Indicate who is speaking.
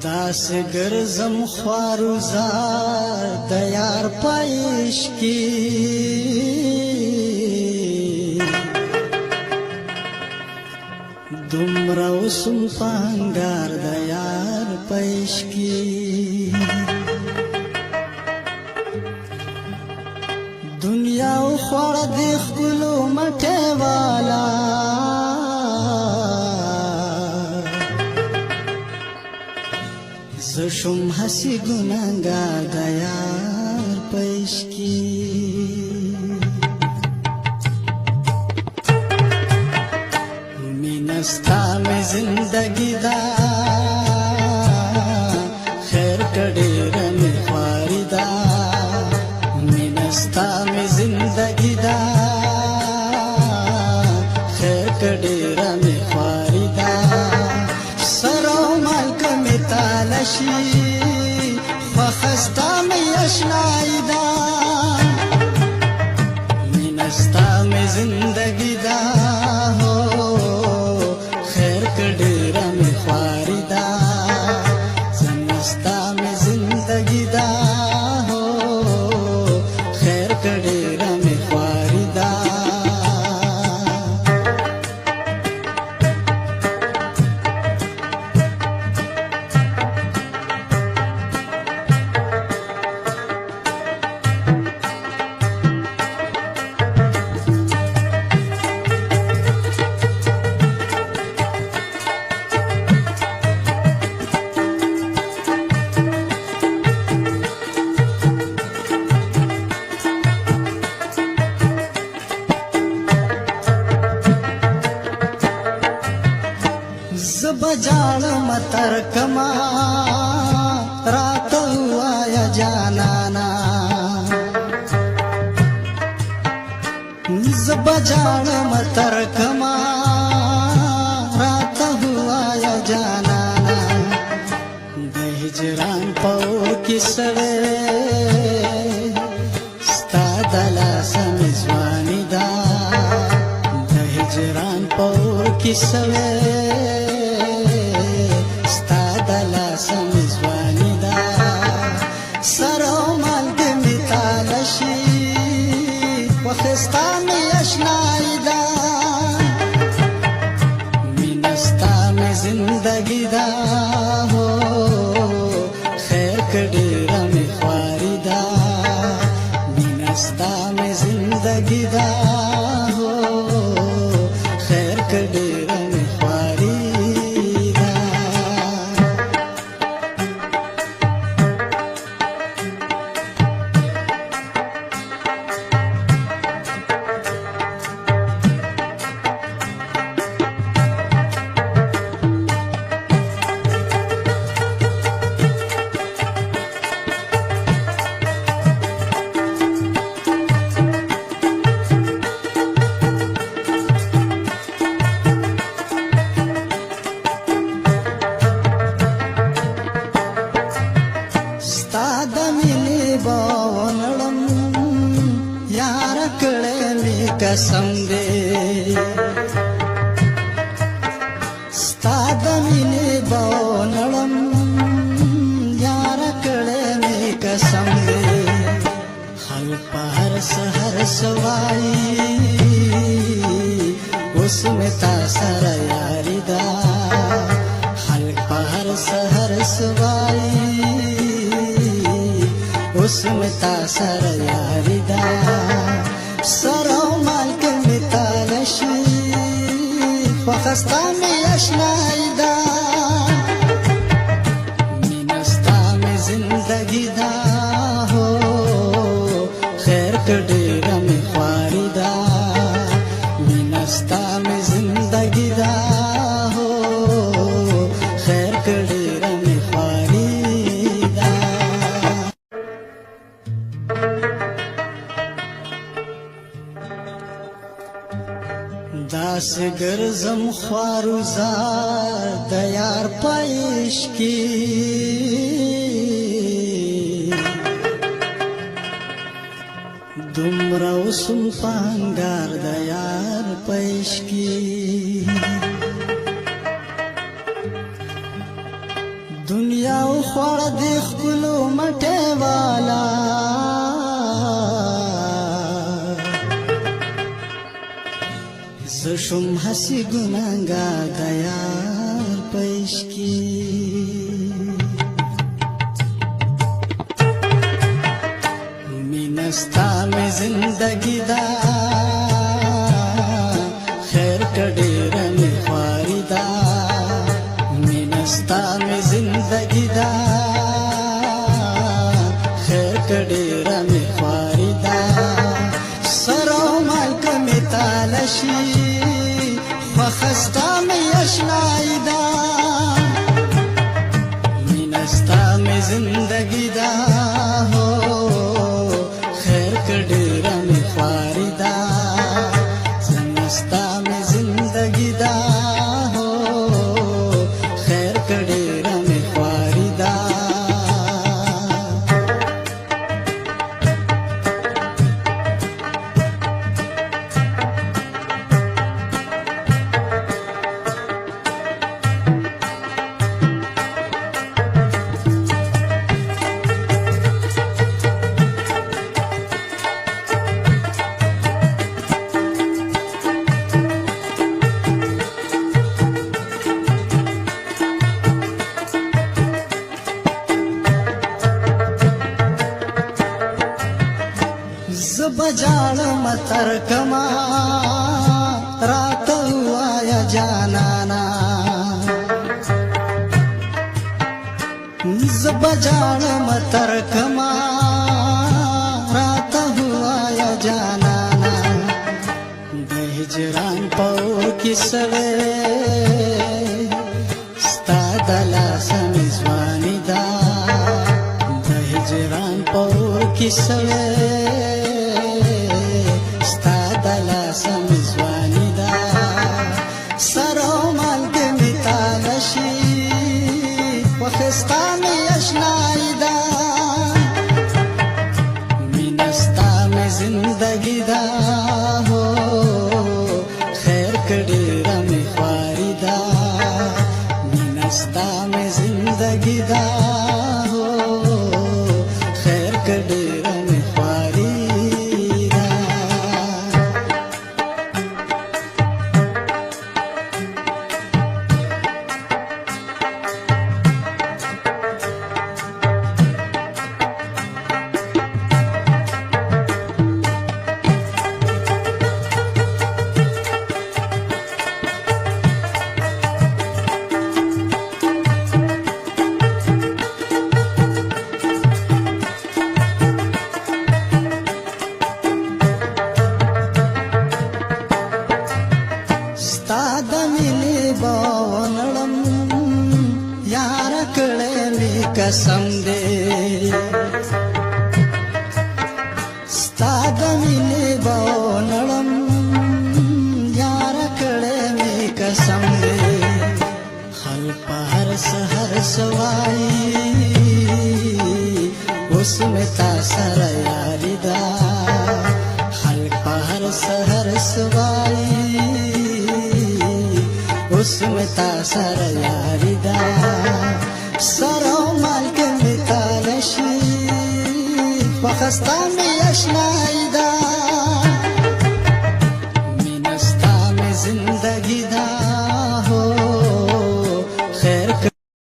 Speaker 1: दास ګرځم خواروزار د یار پایش کی دومره وسم پانګار د یار پایش کی دنیا خوړ د خپلو مټه والا زشم حسی گناهگار د یار پیش کی مینستا میں زندگی دا خیر کډیر می خواری دا مینستا میں زندگی دا خیر کډیر می خواری دا سرو ملک می تالشی فخستا می اشنائی دا مینستا میں زندگی دا ہو خیر کډیر می خواری دا زنستا میں زندگی دا ہو خیر کډیر می خواری دا बजाड़ मतर कमा रात हुआ या जानाना बजाड़ मतर कमा रात हुआ या जानाना दहजरान पौ किसवे स्तादला समिजवानी दा दहजरान पौ किसवे समझवानी दा सरो मल्क मितालशी वखस्ता में अशनाई दा मिनस्ता में जिंदगी दा हो खैर कडेर में ख्वारी दा मिनस्ता में जिंदगी दा हो खैर कडेर में ख्वारी कसम दे स्ताद मिले बोनड़म यार कड़े में कसम दे हल पहर सहर सवाई उसमें तासर यारी दा हल पहर सहर सवाई उसमें तासर यारी दा सरो मल्क मितालशी वखस्ता में अशनाई दा मिनस्ता में जिंदगी दा हो खैर कडेर में ख्वारी दा मिनस्ता में जिंदगी दा हो खैर कडेर में ख्वारी दा दास ګرځم خواروزار د یار پایش کی دومره وسم پانګار د یار پیش کی دنیا او خوړ د خپلو مټې والا زه شوم هسې ګناهګار د یار پیش کی مینه ستا مې زندګي دا خیر که ډېره مې خواري ده مینه ستا مې زندګي ده خیر که ډېره مې خواري ده سر او مال که مې تاله شي خوښه ستا مې اشنایي ده مینه ستا مې زندګي ده خیر که ډېره مې خواري ده څنګه ستا مې زندګي ده خیر که ډېره مې خواري ده بجاړم ترکما راته وایا جانانا ز بجاړم ترکما راته وایا جانانا د هجران پور کې سوي ستا د لاس مې ځواني ده د هجران پور کې سوي ستا مې اشنایي ده مینه ستا مې زندګي ده خیر که ډېره مې خواري ده مینه ستا مې زندګي ده خیر که ډېره مې خواري ده ستا د مینې به ونړم یاره کړی مې قسم دی ستا د مینې به ونړم یاره کړی مې قسم دی خلک په هر سحر سوایي اوس مې تا سره یاري ده خلک په هر سحر سوایي اوس مې تا سره یاري ده سر او مال که مې تاله شي خوښه ستا مې اشنایي ده